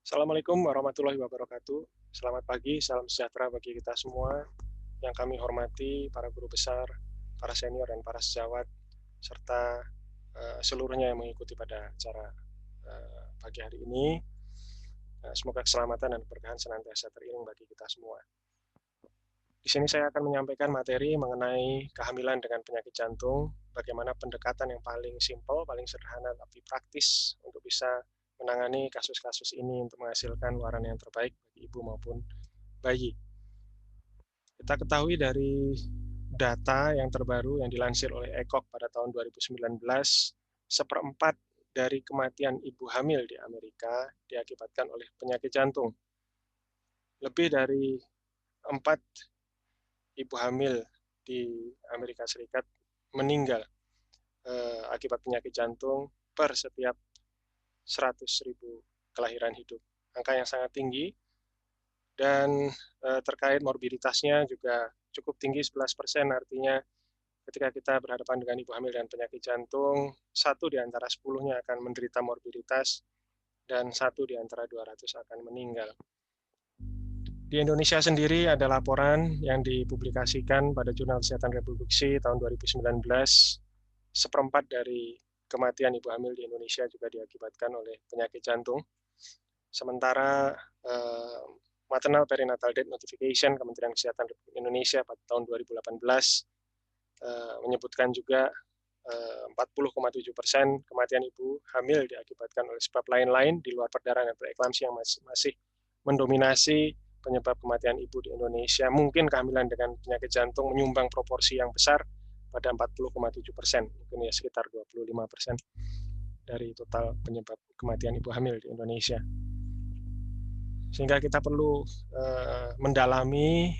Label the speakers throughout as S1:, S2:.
S1: Assalamualaikum warahmatullahi wabarakatuh. Selamat pagi, salam sejahtera bagi kita semua. Yang kami hormati para guru besar, para senior dan para sejawat, serta seluruhnya yang mengikuti pada acara pagi hari ini. Semoga keselamatan dan keberkahan senantiasa teriring bagi kita semua. Di sini saya akan menyampaikan materi mengenai kehamilan dengan penyakit jantung, bagaimana pendekatan yang paling simpel, paling sederhana, tapi praktis untuk bisa menangani kasus-kasus ini untuk menghasilkan luaran yang terbaik bagi ibu maupun bayi. Kita ketahui dari data yang terbaru yang dilansir oleh ECOG pada tahun 2019, seperempat dari kematian ibu hamil di Amerika diakibatkan oleh penyakit jantung. Lebih dari 4 ibu hamil di Amerika Serikat meninggal akibat penyakit jantung per setiap 100.000 kelahiran hidup. Angka yang sangat tinggi dan terkait morbiditasnya juga cukup tinggi 11%, artinya ketika kita berhadapan dengan ibu hamil dan penyakit jantung, 1 di antara 10-nya akan menderita morbiditas dan 1 di antara 200 akan meninggal. Di Indonesia sendiri ada laporan yang dipublikasikan pada Jurnal Kesehatan Reproduksi tahun 2019, seperempat dari kematian ibu hamil di Indonesia juga diakibatkan oleh penyakit jantung. Sementara Maternal Perinatal Death Notification Kementerian Kesehatan Republik Indonesia pada tahun 2018 menyebutkan juga 40,7% kematian ibu hamil diakibatkan oleh sebab lain-lain di luar perdarahan dan preeklamsi yang masih mendominasi penyebab kematian ibu di Indonesia. Mungkin kehamilan dengan penyakit jantung menyumbang proporsi yang besar pada 40,7%, mungkin ya sekitar 25% dari total penyebab kematian ibu hamil di Indonesia. Sehingga kita perlu mendalami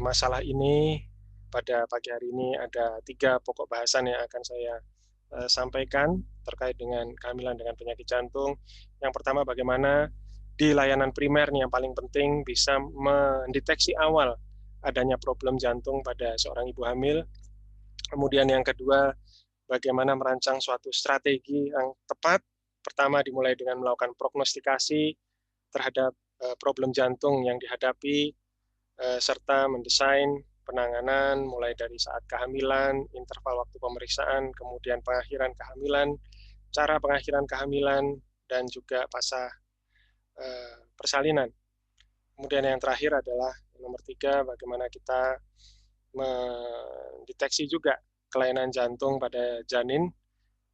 S1: masalah ini. Pada pagi hari ini ada 3 pokok bahasan yang akan saya sampaikan terkait dengan kehamilan dengan penyakit jantung. Yang pertama, bagaimana di layanan primer nih yang paling penting bisa mendeteksi awal adanya problem jantung pada seorang ibu hamil. Kemudian yang kedua, bagaimana merancang suatu strategi yang tepat. Pertama, dimulai dengan melakukan prognostikasi terhadap problem jantung yang dihadapi, serta mendesain penanganan mulai dari saat kehamilan, interval waktu pemeriksaan, kemudian pengakhiran kehamilan, cara pengakhiran kehamilan, dan juga fase persalinan. Kemudian yang terakhir adalah nomor 3, bagaimana kita mendeteksi juga kelainan jantung pada janin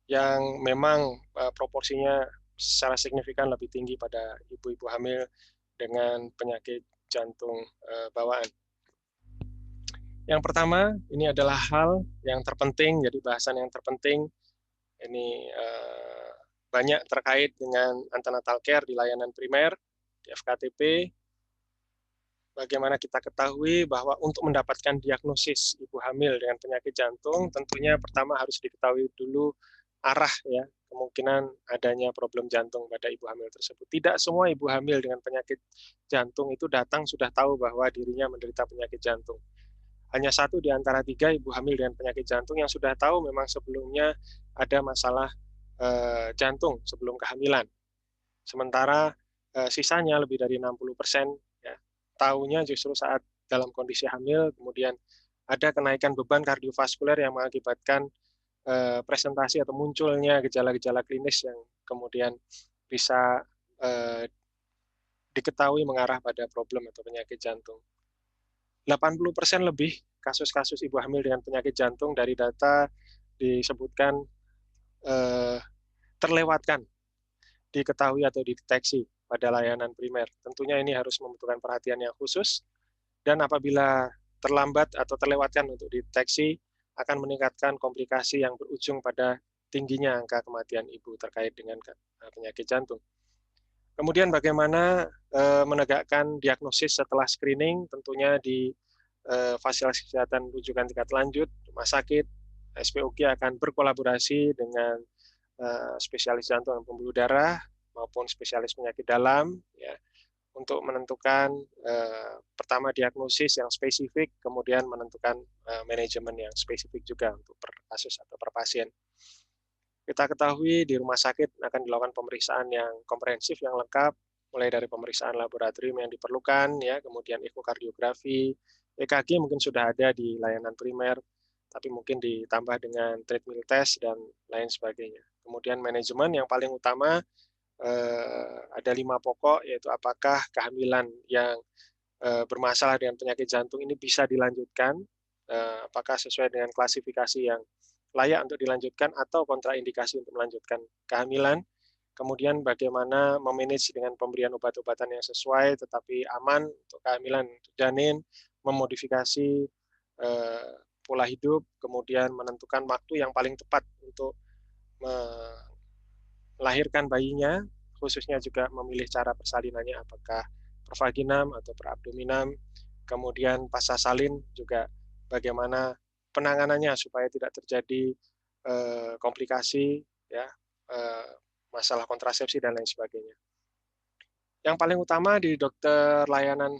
S1: yang memang proporsinya secara signifikan lebih tinggi pada ibu-ibu hamil dengan penyakit jantung bawaan. Yang pertama, ini adalah hal yang terpenting, jadi bahasan yang terpenting ini banyak terkait dengan antenatal care di layanan primer, di FKTP. Bagaimana kita ketahui bahwa untuk mendapatkan diagnosis ibu hamil dengan penyakit jantung, tentunya pertama harus diketahui dulu arah ya, kemungkinan adanya problem jantung pada ibu hamil tersebut. Tidak semua ibu hamil dengan penyakit jantung itu datang sudah tahu bahwa dirinya menderita penyakit jantung. Hanya 1 di antara 3 ibu hamil dengan penyakit jantung yang sudah tahu memang sebelumnya ada masalah jantung sebelum kehamilan. Sementara sisanya lebih dari 60% ya, tahunya justru saat dalam kondisi hamil, kemudian ada kenaikan beban kardiovaskuler yang mengakibatkan presentasi atau munculnya gejala-gejala klinis yang kemudian bisa diketahui mengarah pada problem atau penyakit jantung. 80% lebih kasus-kasus ibu hamil dengan penyakit jantung dari data disebutkan terlewatkan, diketahui atau dideteksi pada layanan primer. Tentunya ini harus membutuhkan perhatian yang khusus, dan apabila terlambat atau terlewatkan untuk dideteksi, akan meningkatkan komplikasi yang berujung pada tingginya angka kematian ibu terkait dengan penyakit jantung. Kemudian bagaimana menegakkan diagnosis setelah screening, tentunya di fasilitas kesehatan rujukan tingkat lanjut, rumah sakit, SPOG akan berkolaborasi dengan spesialis jantung dan pembuluh darah maupun spesialis penyakit dalam ya, untuk menentukan pertama diagnosis yang spesifik, kemudian menentukan manajemen yang spesifik juga untuk per kasus atau per pasien. Kita ketahui di rumah sakit akan dilakukan pemeriksaan yang komprehensif, yang lengkap, mulai dari pemeriksaan laboratorium yang diperlukan, ya, kemudian ekokardiografi, EKG mungkin sudah ada di layanan primer, tapi mungkin ditambah dengan treadmill test dan lain sebagainya. Kemudian manajemen yang paling utama ada 5 pokok, yaitu apakah kehamilan yang bermasalah dengan penyakit jantung ini bisa dilanjutkan, apakah sesuai dengan klasifikasi yang layak untuk dilanjutkan atau kontraindikasi untuk melanjutkan kehamilan. Kemudian bagaimana memanage dengan pemberian obat-obatan yang sesuai tetapi aman untuk kehamilan untuk janin, memodifikasi pola hidup, kemudian menentukan waktu yang paling tepat untuk melahirkan bayinya, khususnya juga memilih cara persalinannya apakah per vaginam atau per abdominam, kemudian pasca salin juga bagaimana penanganannya supaya tidak terjadi komplikasi, ya, masalah kontrasepsi dan lain sebagainya. Yang paling utama di dokter layanan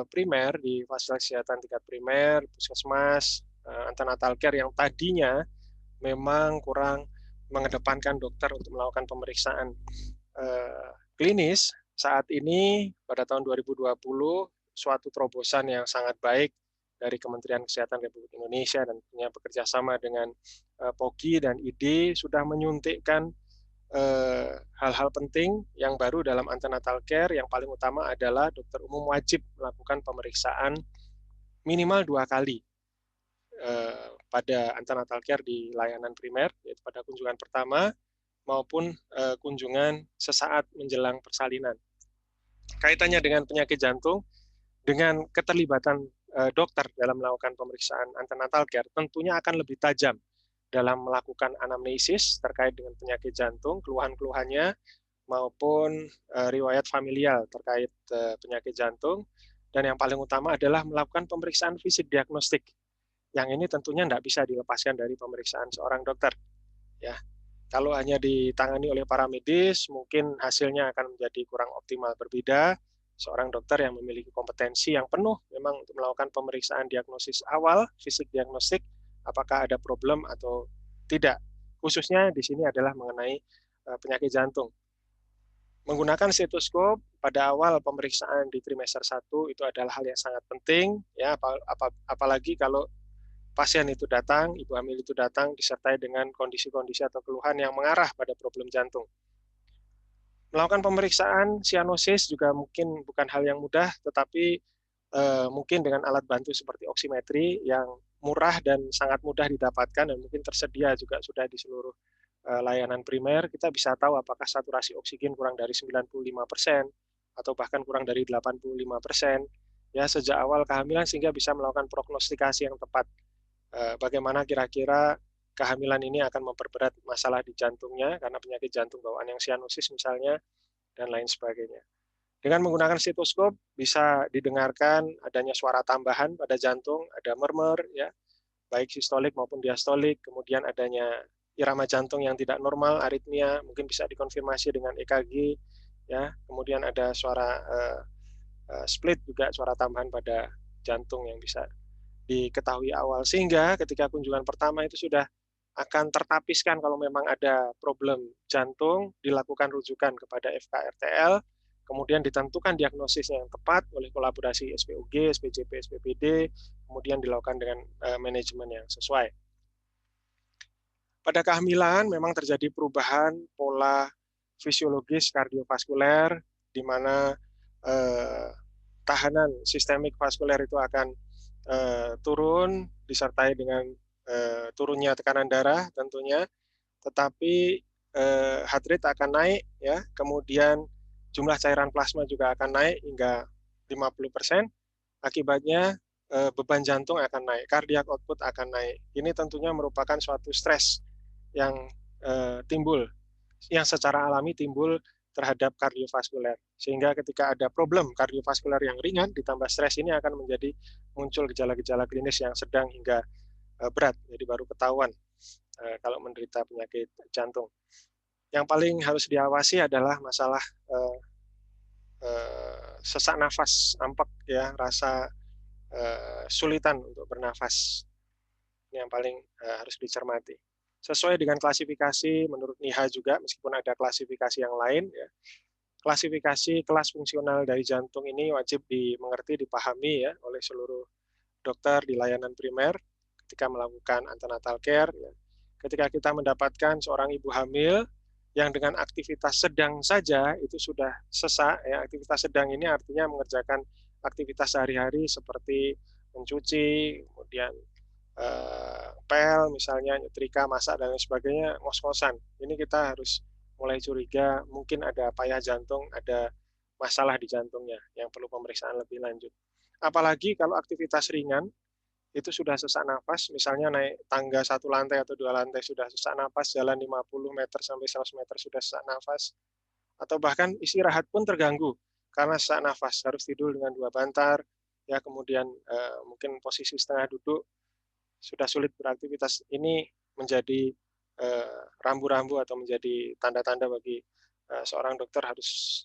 S1: primer di fasilitas kesehatan tingkat primer, puskesmas, antenatal care yang tadinya memang kurang mengedepankan dokter untuk melakukan pemeriksaan klinis, saat ini pada tahun 2020 suatu terobosan yang sangat baik dari Kementerian Kesehatan Republik Indonesia dan punya bekerja sama dengan POGI dan ID sudah menyuntikkan hal-hal penting yang baru dalam antenatal care. Yang paling utama adalah dokter umum wajib melakukan pemeriksaan minimal 2 kali pada antenatal care di layanan primer, yaitu pada kunjungan pertama maupun kunjungan sesaat menjelang persalinan. Kaitannya dengan penyakit jantung, dengan keterlibatan dokter dalam melakukan pemeriksaan antenatal care tentunya akan lebih tajam dalam melakukan anamnesis terkait dengan penyakit jantung, keluhan-keluhannya, maupun riwayat familial terkait penyakit jantung. Dan yang paling utama adalah melakukan pemeriksaan fisik diagnostik. Yang ini tentunya tidak bisa dilepaskan dari pemeriksaan seorang dokter. Ya, kalau hanya ditangani oleh para medis, mungkin hasilnya akan menjadi kurang optimal, berbeda seorang dokter yang memiliki kompetensi yang penuh memang untuk melakukan pemeriksaan diagnosis awal, fisik diagnostik, apakah ada problem atau tidak. Khususnya di sini adalah mengenai penyakit jantung. Menggunakan stetoskop pada awal pemeriksaan di trimester 1 itu adalah hal yang sangat penting, ya, apalagi kalau pasien itu datang, ibu hamil itu datang disertai dengan kondisi-kondisi atau keluhan yang mengarah pada problem jantung. Melakukan pemeriksaan sianosis juga mungkin bukan hal yang mudah, tetapi mungkin dengan alat bantu seperti oximetri yang murah dan sangat mudah didapatkan dan mungkin tersedia juga sudah di seluruh layanan primer, kita bisa tahu apakah saturasi oksigen kurang dari 95% atau bahkan kurang dari 85% ya sejak awal kehamilan, sehingga bisa melakukan prognostikasi yang tepat. Bagaimana kira-kira kehamilan ini akan memperberat masalah di jantungnya karena penyakit jantung bawaan yang sianosis misalnya, dan lain sebagainya. Dengan menggunakan stetoskop bisa didengarkan adanya suara tambahan pada jantung, ada murmur, ya, baik sistolik maupun diastolik, kemudian adanya irama jantung yang tidak normal, aritmia, mungkin bisa dikonfirmasi dengan EKG, ya, kemudian ada suara split juga, suara tambahan pada jantung yang bisa diketahui awal, sehingga ketika kunjungan pertama itu sudah akan tertapiskan kalau memang ada problem jantung, dilakukan rujukan kepada FKRTL, kemudian ditentukan diagnosisnya yang tepat oleh kolaborasi SPOG, SPJP, SPPD, kemudian dilakukan dengan manajemen yang sesuai. Pada kehamilan memang terjadi perubahan pola fisiologis kardiovaskuler, di mana tahanan sistemik vaskuler itu akan turun disertai dengan turunnya tekanan darah tentunya, tetapi heart rate akan naik, ya, kemudian jumlah cairan plasma juga akan naik hingga 50%, akibatnya beban jantung akan naik, cardiac output akan naik. Ini tentunya merupakan suatu stres yang timbul, yang secara alami timbul terhadap kardiovaskuler, sehingga ketika ada problem kardiovaskuler yang ringan ditambah stres ini akan menjadi muncul gejala-gejala klinis yang sedang hingga berat, jadi baru ketahuan kalau menderita penyakit jantung. Yang paling harus diawasi adalah masalah sesak nafas, ampak, ya, rasa sulitan untuk bernafas. Ini yang paling harus dicermati. Sesuai dengan klasifikasi menurut NIHA juga, meskipun ada klasifikasi yang lain, ya, klasifikasi kelas fungsional dari jantung ini wajib dimengerti, dipahami ya oleh seluruh dokter di layanan primer ketika melakukan antenatal care. Ya. Ketika kita mendapatkan seorang ibu hamil yang dengan aktivitas sedang saja itu sudah sesak, ya, aktivitas sedang ini artinya mengerjakan aktivitas sehari-hari seperti mencuci, kemudian pel misalnya, nyetrika, masak dan lain sebagainya, ngos-ngosan. Ini kita harus mulai curiga mungkin ada payah jantung, ada masalah di jantungnya yang perlu pemeriksaan lebih lanjut. Apalagi kalau aktivitas ringan itu sudah sesak nafas, misalnya naik tangga 1 lantai atau 2 lantai sudah sesak nafas, jalan 50 meter sampai 100 meter sudah sesak nafas, atau bahkan istirahat pun terganggu karena sesak nafas, harus tidur dengan 2 bantal, ya kemudian mungkin posisi setengah duduk, sudah sulit beraktivitas. Ini menjadi rambu-rambu atau menjadi tanda-tanda bagi seorang dokter harus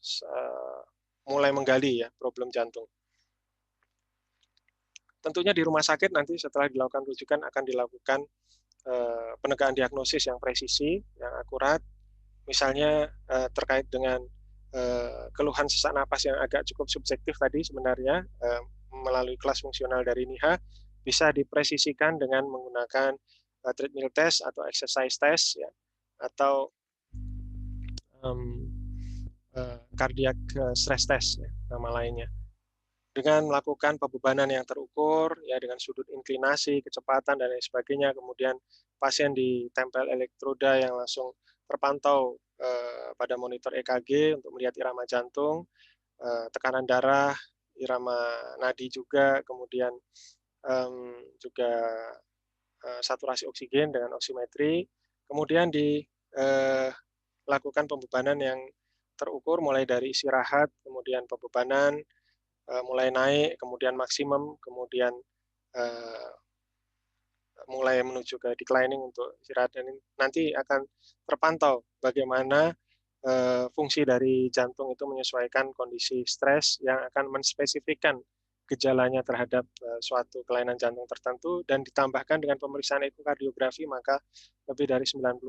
S1: mulai menggali ya problem jantung. Tentunya di rumah sakit nanti setelah dilakukan rujukan akan dilakukan penegakan diagnosis yang presisi, yang akurat, misalnya terkait dengan keluhan sesak napas yang agak cukup subjektif tadi sebenarnya melalui kelas fungsional dari NIHA bisa dipresisikan dengan menggunakan treadmill test atau exercise test ya, atau cardiac stress test ya, nama lainnya. Dengan melakukan pembebanan yang terukur ya dengan sudut inklinasi, kecepatan dan lain sebagainya, kemudian pasien ditempel elektroda yang langsung terpantau pada monitor EKG untuk melihat irama jantung, tekanan darah, irama nadi juga, kemudian juga saturasi oksigen dengan oximetri, kemudian dilakukan pembebanan yang terukur mulai dari istirahat, kemudian pembebanan, mulai naik, kemudian maksimum, kemudian mulai menuju ke declining untuk istirahat, dan nanti akan terpantau bagaimana fungsi dari jantung itu menyesuaikan kondisi stres yang akan menspesifikkan gejalanya terhadap suatu kelainan jantung tertentu, dan ditambahkan dengan pemeriksaan ekokardiografi maka lebih dari 90%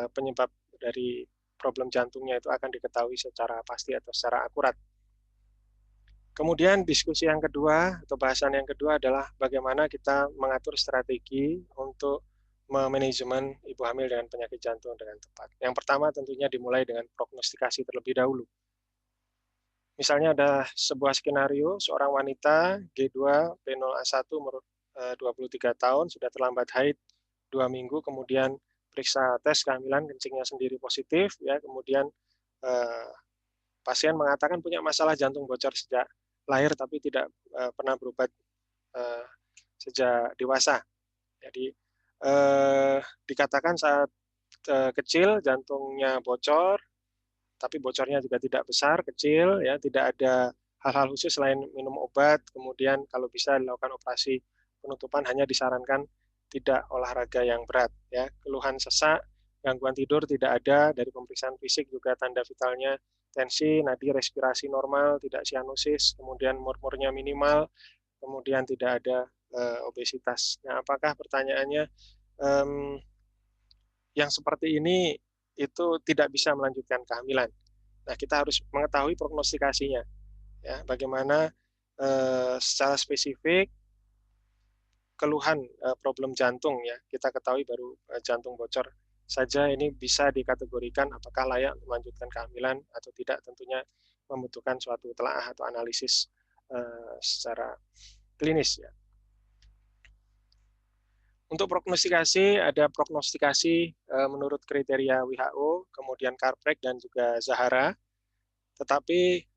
S1: penyebab dari problem jantungnya itu akan diketahui secara pasti atau secara akurat. Kemudian diskusi yang kedua atau bahasan yang kedua adalah bagaimana kita mengatur strategi untuk manajemen ibu hamil dengan penyakit jantung dengan tepat. Yang pertama tentunya dimulai dengan prognostikasi terlebih dahulu. Misalnya ada sebuah skenario, seorang wanita G2 P0A1 umur 23 tahun, sudah terlambat haid 2 minggu, kemudian periksa tes kehamilan, kencingnya sendiri positif, ya, kemudian pasien mengatakan punya masalah jantung bocor sejak lahir tapi tidak pernah berobat sejak dewasa. Jadi dikatakan saat kecil jantungnya bocor, tapi bocornya juga tidak besar, kecil, ya, tidak ada hal-hal khusus selain minum obat, kemudian kalau bisa dilakukan operasi penutupan, hanya disarankan tidak olahraga yang berat, ya. Keluhan sesak, gangguan tidur tidak ada, dari pemeriksaan fisik juga tanda vitalnya tensi, nadi, respirasi normal, tidak sianusis, kemudian murmurnya minimal, kemudian tidak ada obesitas. Nah, apakah pertanyaannya yang seperti ini itu tidak bisa melanjutkan kehamilan? Nah, kita harus mengetahui prognostikasinya, ya, bagaimana secara spesifik keluhan problem jantung, ya, kita ketahui baru jantung bocor saja ini bisa dikategorikan apakah layak melanjutkan kehamilan atau tidak, tentunya membutuhkan suatu telaah atau analisis secara klinis, ya. Untuk prognostikasi ada prognostikasi menurut kriteria WHO, kemudian Karprek dan juga Zahara. Tetapi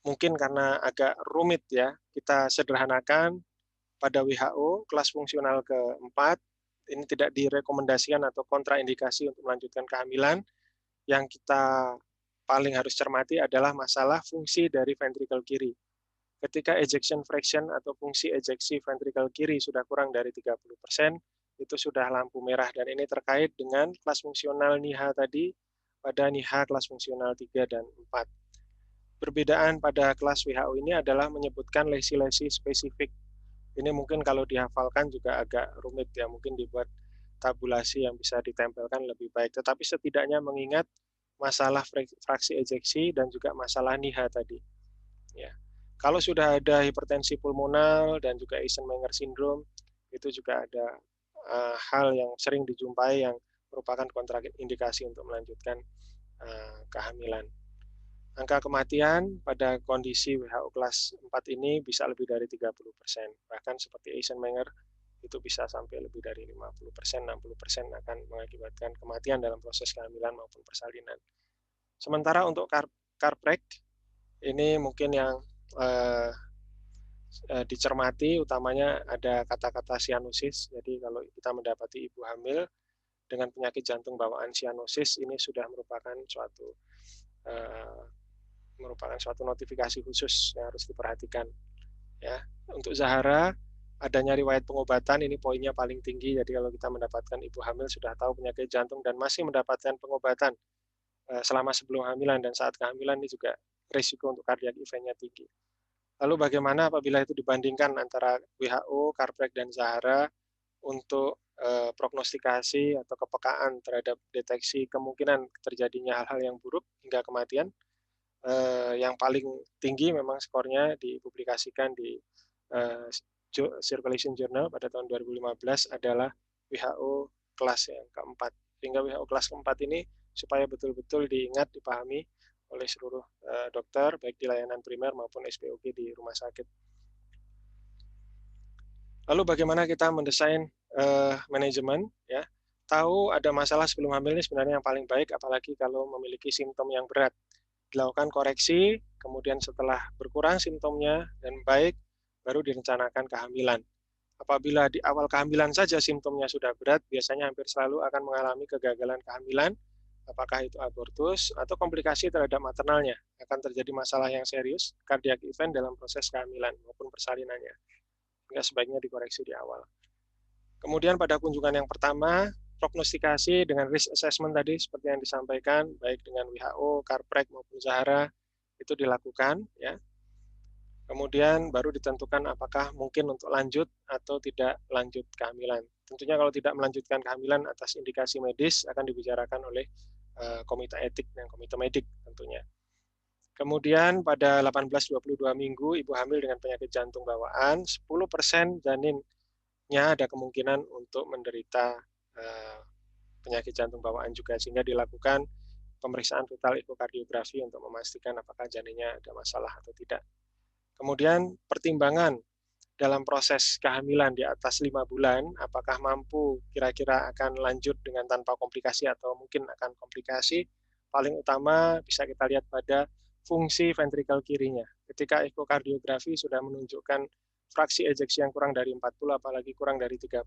S1: mungkin karena agak rumit, ya, kita sederhanakan. Pada WHO kelas fungsional keempat ini tidak direkomendasikan atau kontraindikasi untuk melanjutkan kehamilan. Yang kita paling harus cermati adalah masalah fungsi dari ventrikel kiri. Ketika ejection fraction atau fungsi ejeksi ventrikel kiri sudah kurang dari 30%, itu sudah lampu merah, dan ini terkait dengan kelas fungsional NIHA tadi pada NIHA kelas fungsional 3 dan 4. Perbedaan pada kelas WHO ini adalah menyebutkan lesi-lesi spesifik. Ini mungkin kalau dihafalkan juga agak rumit, ya, mungkin dibuat tabulasi yang bisa ditempelkan lebih baik. Tetapi setidaknya mengingat masalah fraksi ejeksi dan juga masalah NIHA tadi. Ya. Kalau sudah ada hipertensi pulmonal dan juga Eisenmenger syndrome, itu juga ada hal yang sering dijumpai yang merupakan kontraindikasi untuk melanjutkan kehamilan. Angka kematian pada kondisi WHO kelas 4 ini bisa lebih dari 30%. Bahkan seperti Eisenmenger itu bisa sampai lebih dari 50%, 60% akan mengakibatkan kematian dalam proses kehamilan maupun persalinan. Sementara untuk Carpreg, ini mungkin yang dicermati utamanya ada kata-kata cyanosis. Jadi kalau kita mendapati ibu hamil dengan penyakit jantung bawaan cyanosis, ini sudah merupakan suatu notifikasi khusus yang harus diperhatikan. Ya, untuk Zahara adanya riwayat pengobatan ini poinnya paling tinggi. Jadi kalau kita mendapatkan ibu hamil sudah tahu penyakit jantung dan masih mendapatkan pengobatan selama sebelum hamilan dan saat kehamilan, ini juga risiko untuk cardiac event-nya tinggi. Lalu bagaimana apabila itu dibandingkan antara WHO, Carpreg, dan Zahara untuk prognostikasi atau kepekaan terhadap deteksi kemungkinan terjadinya hal-hal yang buruk hingga kematian? Yang paling tinggi memang skornya dipublikasikan di Circulation Journal pada tahun 2015 adalah WHO kelas yang keempat. Sehingga WHO kelas keempat ini supaya betul-betul diingat, dipahami oleh seluruh dokter, baik di layanan primer maupun SPOG di rumah sakit. Lalu bagaimana kita mendesain manajemen? Ya, tahu ada masalah sebelum hamil ini sebenarnya yang paling baik, apalagi kalau memiliki simptom yang berat. Dilakukan koreksi, kemudian setelah berkurang simptomnya dan baik, baru direncanakan kehamilan. Apabila di awal kehamilan saja simptomnya sudah berat, biasanya hampir selalu akan mengalami kegagalan kehamilan, apakah itu abortus atau komplikasi terhadap maternalnya. Akan terjadi masalah yang serius, cardiac event dalam proses kehamilan maupun persalinannya. Sehingga sebaiknya dikoreksi di awal. Kemudian pada kunjungan yang pertama, prognostikasi dengan risk assessment tadi seperti yang disampaikan, baik dengan WHO, Carpreg maupun Zahara, itu dilakukan. Ya. Kemudian baru ditentukan apakah mungkin untuk lanjut atau tidak lanjut kehamilan. Tentunya kalau tidak melanjutkan kehamilan atas indikasi medis akan dibicarakan oleh komite etik dan komite medik tentunya. Kemudian pada 18-22 minggu ibu hamil dengan penyakit jantung bawaan, 10% janinnya ada kemungkinan untuk menderita penyakit jantung bawaan juga, sehingga dilakukan pemeriksaan fetal ekokardiografi untuk memastikan apakah janinnya ada masalah atau tidak. Kemudian pertimbangan dalam proses kehamilan di atas 5 bulan, apakah mampu kira-kira akan lanjut dengan tanpa komplikasi atau mungkin akan komplikasi, paling utama bisa kita lihat pada fungsi ventrikel kirinya. Ketika ekokardiografi sudah menunjukkan fraksi ejeksi yang kurang dari 40, apalagi kurang dari 30,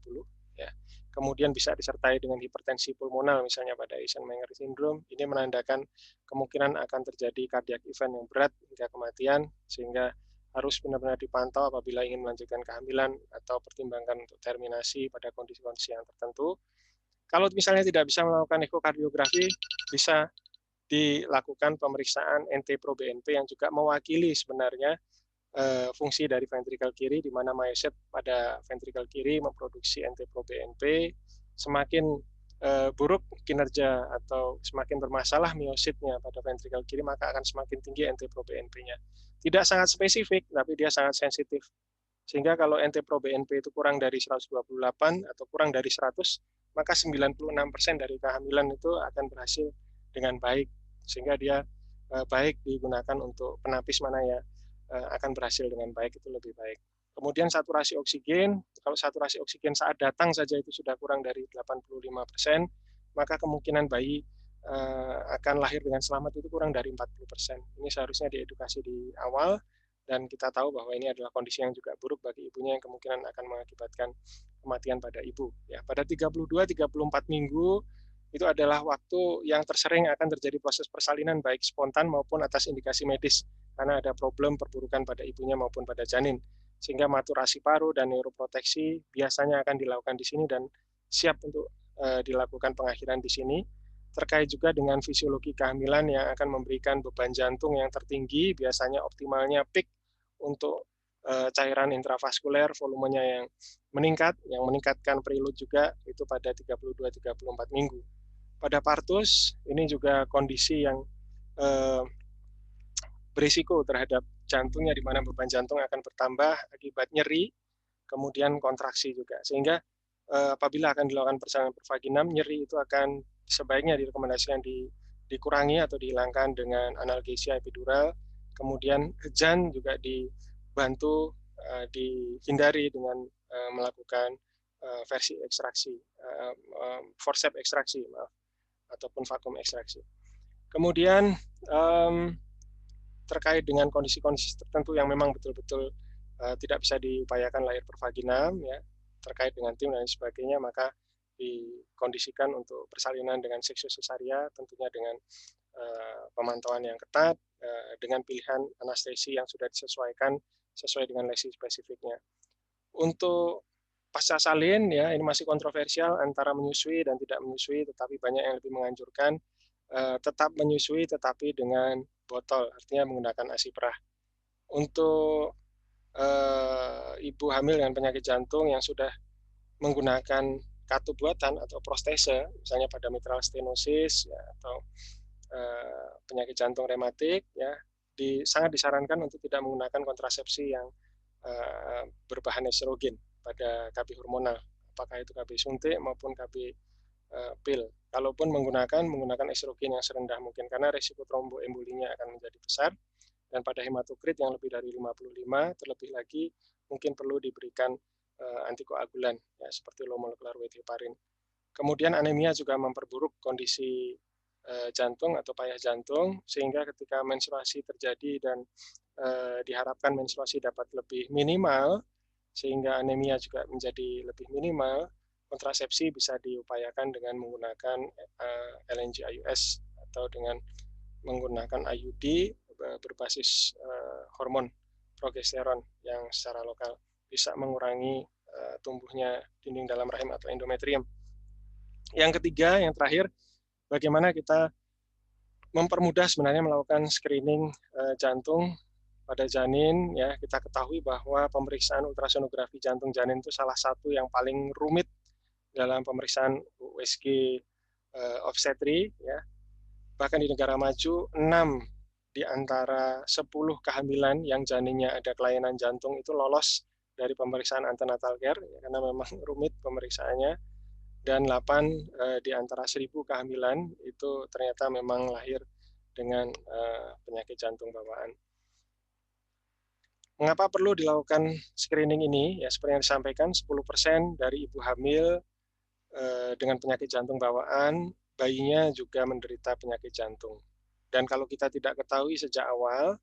S1: ya. Kemudian bisa disertai dengan hipertensi pulmonal, misalnya pada Eisenmenger syndrome, ini menandakan kemungkinan akan terjadi cardiac event yang berat hingga kematian, sehingga harus benar-benar dipantau apabila ingin melanjutkan kehamilan atau pertimbangkan untuk terminasi pada kondisi-kondisi yang tertentu. Kalau misalnya tidak bisa melakukan ekokardiografi, bisa dilakukan pemeriksaan NT-proBNP yang juga mewakili sebenarnya fungsi dari ventrikel kiri, di mana myosit pada ventrikel kiri memproduksi NT-proBNP. Semakin buruk kinerja atau semakin bermasalah miositnya pada ventrikel kiri, maka akan semakin tinggi NT-proBNP-nya. Tidak sangat spesifik, tapi dia sangat sensitif. Sehingga kalau NT-proBNP itu kurang dari 128 atau kurang dari 100, maka 96% dari kehamilan itu akan berhasil dengan baik. Sehingga dia baik digunakan untuk penapis mana ya akan berhasil dengan baik, itu lebih baik. Kemudian saturasi oksigen, kalau saturasi oksigen saat datang saja itu sudah kurang dari 85%, maka kemungkinan bayi akan lahir dengan selamat itu kurang dari 40%. Ini seharusnya diedukasi di awal, dan kita tahu bahwa ini adalah kondisi yang juga buruk bagi ibunya yang kemungkinan akan mengakibatkan kematian pada ibu. Ya, pada 32-34 minggu itu adalah waktu yang tersering akan terjadi proses persalinan baik spontan maupun atas indikasi medis, karena ada problem perburukan pada ibunya maupun pada janin. Sehingga maturasi paru dan neuroproteksi biasanya akan dilakukan di sini dan siap untuk dilakukan pengakhiran di sini. Terkait juga dengan fisiologi kehamilan yang akan memberikan beban jantung yang tertinggi, biasanya optimalnya peak untuk cairan intravaskuler, volumenya yang meningkat, yang meningkatkan preload juga itu pada 32-34 minggu. Pada partus ini juga kondisi yang berisiko terhadap jantungnya, di mana beban jantung akan bertambah akibat nyeri, kemudian kontraksi juga. Sehingga apabila akan dilakukan persalinan pervaginam, nyeri itu akan sebaiknya direkomendasikan dikurangi atau dihilangkan dengan analgesia epidural. Kemudian hejan juga dibantu dihindari dengan melakukan versi ekstraksi, forceps ekstraksi, maaf, ataupun vakum ekstraksi. Kemudian terkait dengan kondisi-kondisi tertentu yang memang betul-betul tidak bisa diupayakan lahir pervaginam, ya, terkait dengan tim dan sebagainya, maka dikondisikan untuk persalinan dengan seksiosesaria, tentunya dengan pemantauan yang ketat, dengan pilihan anestesi yang sudah disesuaikan sesuai dengan lesi spesifiknya. Untuk pasca salin, ya, ini masih kontroversial antara menyusui dan tidak menyusui, tetapi banyak yang lebih menganjurkan tetap menyusui tetapi dengan botol, artinya menggunakan ASI perah. Untuk ibu hamil dengan penyakit jantung yang sudah menggunakan katup buatan atau prostese, misalnya pada mitral stenosis, ya, atau penyakit jantung rematik, ya, sangat disarankan untuk tidak menggunakan kontrasepsi yang berbahan estrogen pada KB hormonal, apakah itu KB suntik maupun KB pil. Kalaupun menggunakan estrogen yang serendah mungkin, karena risiko tromboembolinya akan menjadi besar, dan pada hematokrit yang lebih dari 55, terlebih lagi mungkin perlu diberikan antikoagulan, ya, seperti low molecular weight heparin. Kemudian anemia juga memperburuk kondisi jantung atau payah jantung, sehingga ketika menstruasi terjadi dan diharapkan menstruasi dapat lebih minimal, sehingga anemia juga menjadi lebih minimal, kontrasepsi bisa diupayakan dengan menggunakan LNG IUS atau dengan menggunakan IUD berbasis hormon progesteron yang secara lokal bisa mengurangi tumbuhnya dinding dalam rahim atau endometrium. Yang ketiga, yang terakhir, bagaimana kita mempermudah sebenarnya melakukan screening jantung pada janin, ya. Kita ketahui bahwa pemeriksaan ultrasonografi jantung janin itu salah satu yang paling rumit dalam pemeriksaan USG obstetri, ya. Bahkan di negara maju, 6 di antara 10 kehamilan yang janinnya ada kelainan jantung itu lolos dari pemeriksaan antenatal care, ya, karena memang rumit pemeriksaannya. Dan 8 di antara 1000 kehamilan itu ternyata memang lahir dengan penyakit jantung bawaan. Mengapa perlu dilakukan screening ini? Ya, seperti yang disampaikan, 10% dari ibu hamil dengan penyakit jantung bawaan, bayinya juga menderita penyakit jantung. Dan kalau kita tidak ketahui sejak awal,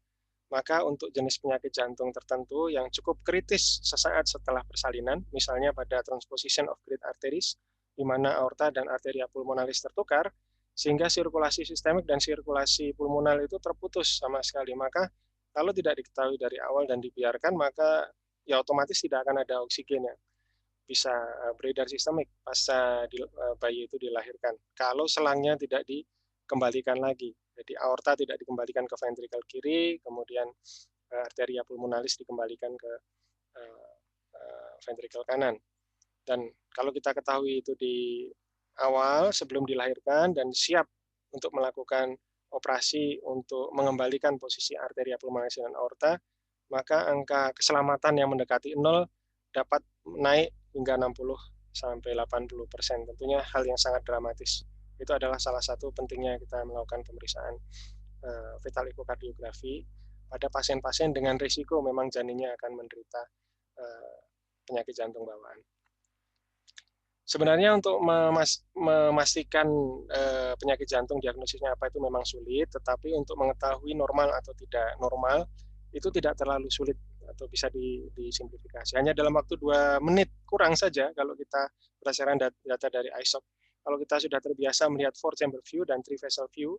S1: maka untuk jenis penyakit jantung tertentu yang cukup kritis sesaat setelah persalinan, misalnya pada transposition of great arteries, di mana aorta dan arteria pulmonalis tertukar, sehingga sirkulasi sistemik dan sirkulasi pulmonal itu terputus sama sekali. Maka kalau tidak diketahui dari awal dan dibiarkan, maka ya otomatis tidak akan ada oksigen yang bisa beredar sistemik pasca bayi itu dilahirkan. Kalau selangnya tidak dikembalikan lagi, jadi aorta tidak dikembalikan ke ventrikel kiri, kemudian arteria pulmonalis dikembalikan ke ventrikel kanan. Dan kalau kita ketahui itu di awal sebelum dilahirkan dan siap untuk melakukan operasi untuk mengembalikan posisi arteria pulmonalis dan aorta, maka angka keselamatan yang mendekati 0 dapat naik hingga 60 sampai 80%. Tentunya hal yang sangat dramatis. Itu adalah salah satu pentingnya kita melakukan pemeriksaan fetal ekokardiografi pada pasien-pasien dengan risiko memang janinnya akan menderita penyakit jantung bawaan. Sebenarnya untuk memastikan penyakit jantung diagnosisnya apa itu memang sulit, tetapi untuk mengetahui normal atau tidak normal itu tidak terlalu sulit atau bisa disimplifikasi. Hanya dalam waktu 2 menit kurang saja kalau kita berdasarkan data dari ISOP. Kalau kita sudah terbiasa melihat 4-chamber view dan 3-vessel view,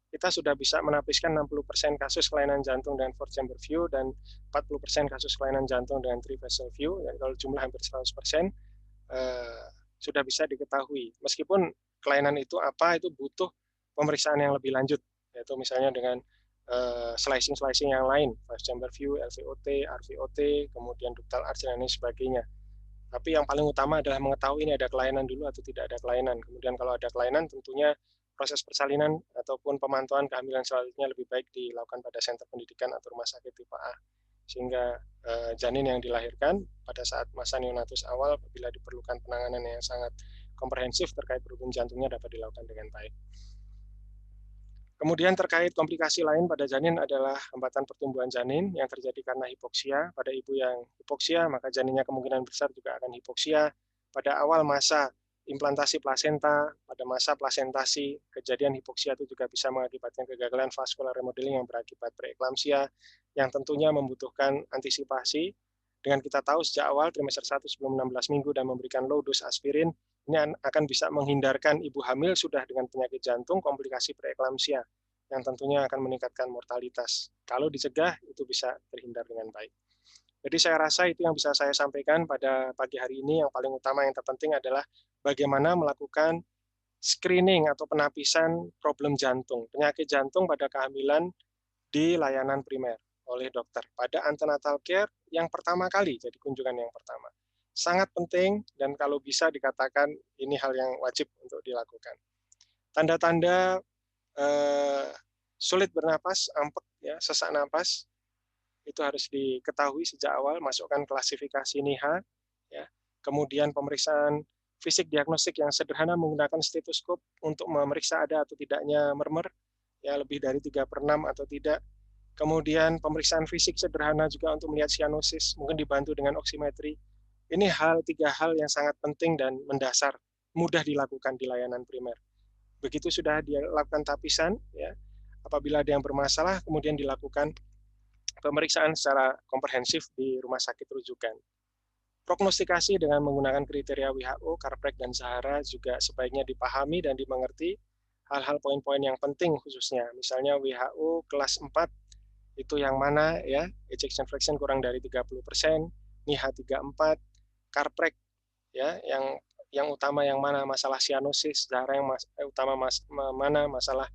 S1: kita sudah bisa menapiskan 60% kasus kelainan jantung dengan 4-chamber view dan 40% kasus kelainan jantung dengan 3-vessel view. Dan kalau jumlah hampir 100%, sudah bisa diketahui. Meskipun kelainan itu apa, itu butuh pemeriksaan yang lebih lanjut, yaitu misalnya dengan slicing yang lain, 5-chamber view, LVOT, RVOT, kemudian ductal arch dan lain sebagainya. Tapi yang paling utama adalah mengetahui ini ada kelainan dulu atau tidak ada kelainan. Kemudian kalau ada kelainan tentunya proses persalinan ataupun pemantauan kehamilan selanjutnya lebih baik dilakukan pada senter pendidikan atau rumah sakit tipe A. Sehingga janin yang dilahirkan pada saat masa neonatus awal apabila diperlukan penanganan yang sangat komprehensif terkait berhubung jantungnya dapat dilakukan dengan baik. Kemudian terkait komplikasi lain pada janin adalah hambatan pertumbuhan janin yang terjadi karena hipoksia. Pada ibu yang hipoksia, maka janinnya kemungkinan besar juga akan hipoksia. Pada awal masa implantasi plasenta, pada masa plasentasi, kejadian hipoksia itu juga bisa mengakibatkan kegagalan vascular remodeling yang berakibat preeklamsia, yang tentunya membutuhkan antisipasi. Dengan kita tahu sejak awal trimester 1 sebelum 16 minggu dan memberikan low dose aspirin, ini akan bisa menghindarkan ibu hamil sudah dengan penyakit jantung, komplikasi preeklamsia, yang tentunya akan meningkatkan mortalitas. Kalau dicegah, itu bisa terhindar dengan baik. Jadi saya rasa itu yang bisa saya sampaikan pada pagi hari ini. Yang paling utama, yang terpenting adalah bagaimana melakukan screening atau penapisan problem jantung, penyakit jantung pada kehamilan di layanan primer oleh dokter pada antenatal care yang pertama kali, jadi kunjungan yang pertama. Sangat penting dan kalau bisa dikatakan ini hal yang wajib untuk dilakukan. Tanda-tanda sulit bernapas, ampek, ya, sesak napas, itu harus diketahui sejak awal, masukkan klasifikasi NIHA, ya. Kemudian pemeriksaan fisik diagnostik yang sederhana menggunakan stetoskop untuk memeriksa ada atau tidaknya mermer, ya lebih dari 3/6 atau tidak. Kemudian pemeriksaan fisik sederhana juga untuk melihat sianosis, mungkin dibantu dengan oksimetri. Ini tiga hal yang sangat penting dan mendasar, mudah dilakukan di layanan primer. Begitu sudah dilakukan tapisan, ya, apabila ada yang bermasalah, kemudian dilakukan pemeriksaan secara komprehensif di rumah sakit rujukan. Prognostikasi dengan menggunakan kriteria WHO, Karprek, dan Sahara juga sebaiknya dipahami dan dimengerti hal-hal poin-poin yang penting khususnya. Misalnya WHO kelas 4 itu yang mana, ya, ejection fraction kurang dari 30%, NIHA 34, Karprek, ya, yang utama yang mana masalah sianosis, Zahra yang utama mana masalah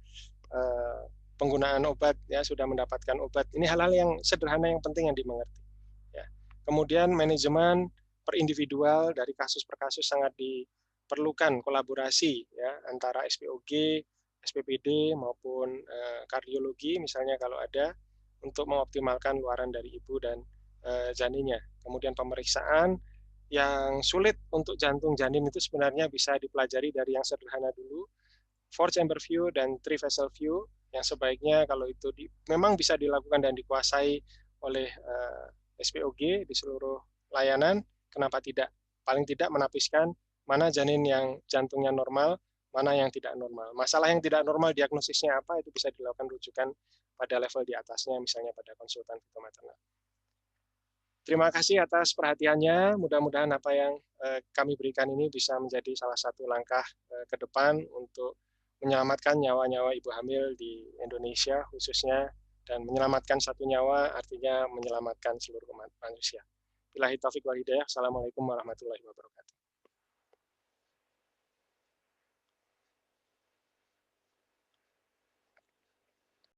S1: penggunaan obat, ya, sudah mendapatkan obat. Ini hal-hal yang sederhana yang penting yang dimengerti, ya. Kemudian manajemen per individual dari kasus per kasus sangat diperlukan kolaborasi, ya, antara SPOG, SPPD maupun kardiologi misalnya kalau ada, untuk mengoptimalkan luaran dari ibu dan janinnya. Kemudian pemeriksaan yang sulit untuk jantung janin itu sebenarnya bisa dipelajari dari yang sederhana dulu, 4-chamber view dan 3-vessel view, yang sebaiknya kalau itu memang bisa dilakukan dan dikuasai oleh SPOG di seluruh layanan, kenapa tidak? Paling tidak menapiskan mana janin yang jantungnya normal, mana yang tidak normal. Masalah yang tidak normal diagnosisnya apa, itu bisa dilakukan rujukan pada level di atasnya, misalnya pada konsultan fitomaternal. Terima kasih atas perhatiannya. Mudah-mudahan apa yang kami berikan ini bisa menjadi salah satu langkah ke depan untuk menyelamatkan nyawa-nyawa ibu hamil di Indonesia khususnya, dan menyelamatkan satu nyawa artinya menyelamatkan seluruh umat manusia. Billahi taufiq wal hidayah. Assalamualaikum warahmatullahi wabarakatuh.